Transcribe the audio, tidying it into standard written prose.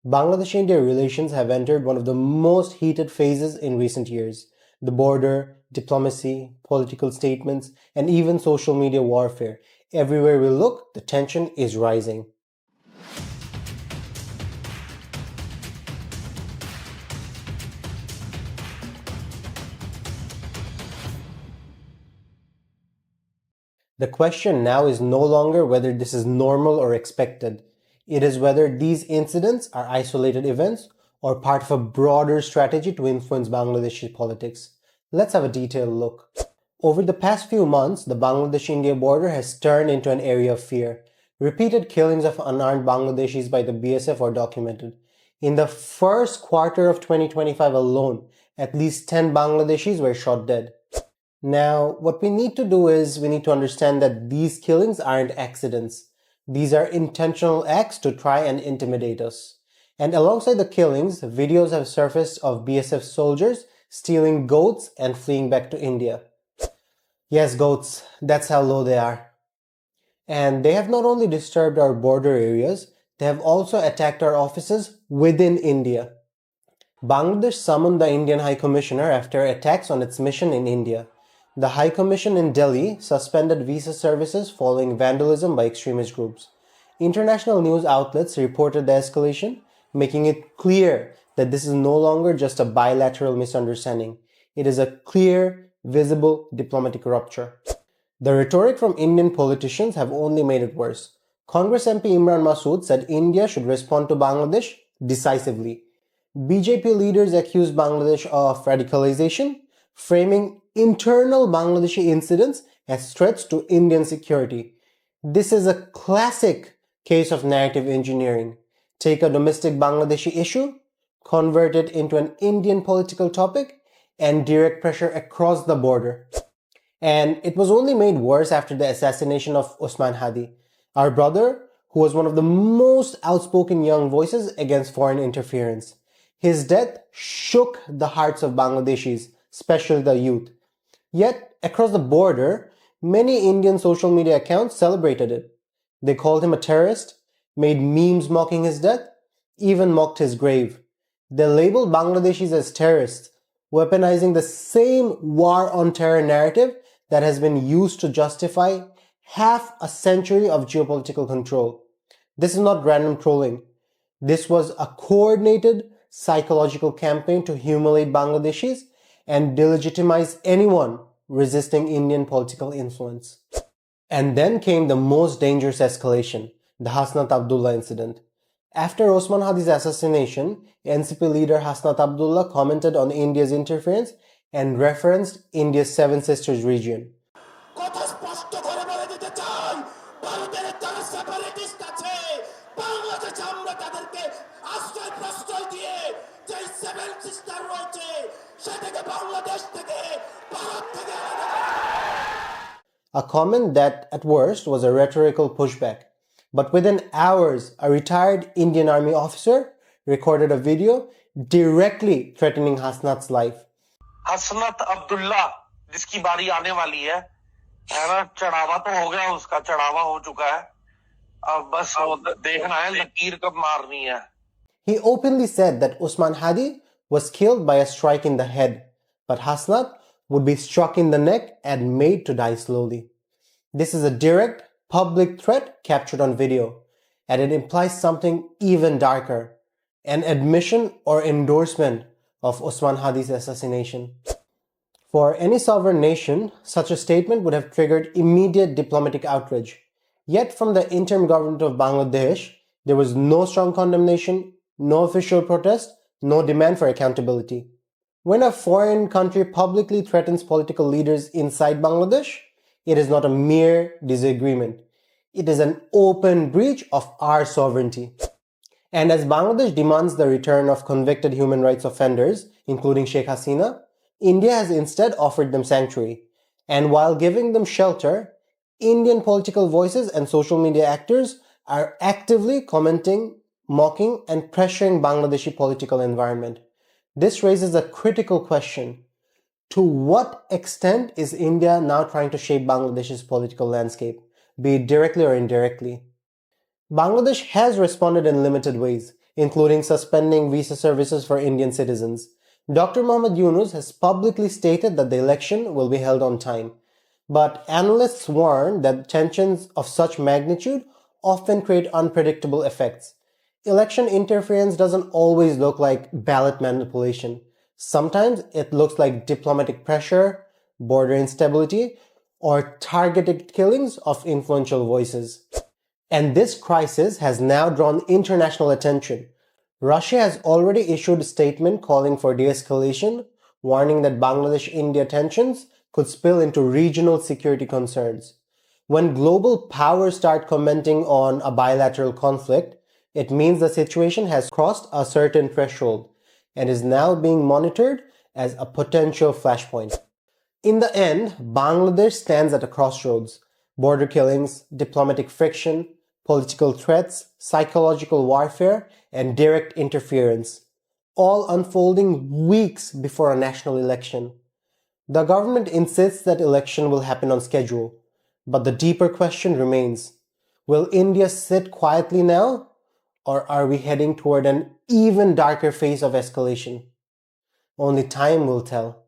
Bangladesh-India relations have entered one of the most heated phases in recent years. The border, diplomacy, political statements, and even social media warfare. Everywhere we look, the tension is rising. The question now is no longer whether this is normal or expected. It is whether these incidents are isolated events or part of a broader strategy to influence Bangladeshi politics. Let's have a detailed look. Over the past few months, the Bangladesh-India border has turned into an area of fear. Repeated killings of unarmed Bangladeshis by the BSF are documented. In the first quarter of 2025 alone, at least 10 Bangladeshis were shot dead. Now, what we need to do is we need to understand that these killings aren't accidents. These are intentional acts to try and intimidate us. And alongside the killings, videos have surfaced of BSF soldiers stealing goats and fleeing back to India. Yes, goats, that's how low they are. And they have not only disturbed our border areas, they have also attacked our offices within India. Bangladesh summoned the Indian High Commissioner after attacks on its mission in India. The High Commission in Delhi suspended visa services following vandalism by extremist groups. International news outlets reported the escalation, making it clear that this is no longer just a bilateral misunderstanding. It is a clear, visible diplomatic rupture. The rhetoric from Indian politicians have only made it worse. Congress MP Imran Masood said India should respond to Bangladesh decisively. BJP leaders accused Bangladesh of radicalization, framing internal Bangladeshi incidents as threats to Indian security. This is a classic case of narrative engineering. Take a domestic Bangladeshi issue, convert it into an Indian political topic, and direct pressure across the border. And it was only made worse after the assassination of Osman Hadi, our brother, who was one of the most outspoken young voices against foreign interference. His death shook the hearts of Bangladeshis, especially the youth. Yet, across the border, many Indian social media accounts celebrated it. They called him a terrorist, made memes mocking his death, even mocked his grave. They labeled Bangladeshis as terrorists, weaponizing the same war on terror narrative that has been used to justify half a century of geopolitical control. This is not random trolling. This was a coordinated psychological campaign to humiliate Bangladeshis and delegitimize anyone resisting Indian political influence. And then came the most dangerous escalation, the Hasnat Abdullah incident. After Osman Hadi's assassination, NCP leader Hasnat Abdullah commented on India's interference and referenced India's Seven Sisters region. A comment that at worst was a rhetorical pushback. But within hours, a retired Indian Army officer recorded a video directly threatening Hasnat's life. Hasnat Abdullah, जिसकी बारी आने वाली है ना, चढ़ावा तो हो गया, उसका चढ़ावा हो चुका है, अब बस देखना है लकीर कब मारनी है. He openly said that Osman Hadi was killed by a strike in the head, but Hasnat would be struck in the neck and made to die slowly. This is a direct, public threat captured on video, and it implies something even darker, an admission or endorsement of Osman Hadi's assassination. For any sovereign nation, such a statement would have triggered immediate diplomatic outrage. Yet from the interim government of Bangladesh, there was no strong condemnation, no official protest, no demand for accountability. When a foreign country publicly threatens political leaders inside Bangladesh, it is not a mere disagreement. It is an open breach of our sovereignty. And as Bangladesh demands the return of convicted human rights offenders, including Sheikh Hasina, India has instead offered them sanctuary. And while giving them shelter, Indian political voices and social media actors are actively commenting, mocking, and pressuring Bangladeshi political environment. This raises a critical question. To what extent is India now trying to shape Bangladesh's political landscape, be it directly or indirectly? Bangladesh has responded in limited ways. including suspending visa services for Indian citizens. Dr. Mohammad Yunus has publicly stated that the election will be held on time, but analysts warn that tensions of such magnitude often create unpredictable effects. Election interference doesn't always look like ballot manipulation. Sometimes it looks like diplomatic pressure, border instability, or targeted killings of influential voices. And this crisis has now drawn international attention. Russia has already issued a statement calling for de-escalation, warning that Bangladesh-India tensions could spill into regional security concerns. When global powers start commenting on a bilateral conflict, it means the situation has crossed a certain threshold and is now being monitored as a potential flashpoint. In the end, Bangladesh stands at a crossroads. Border killings, diplomatic friction, political threats, psychological warfare, and direct interference, all unfolding weeks before a national election. The government insists that election will happen on schedule, but the deeper question remains, will India sit quietly now, or are we heading toward an even darker phase of escalation? Only time will tell.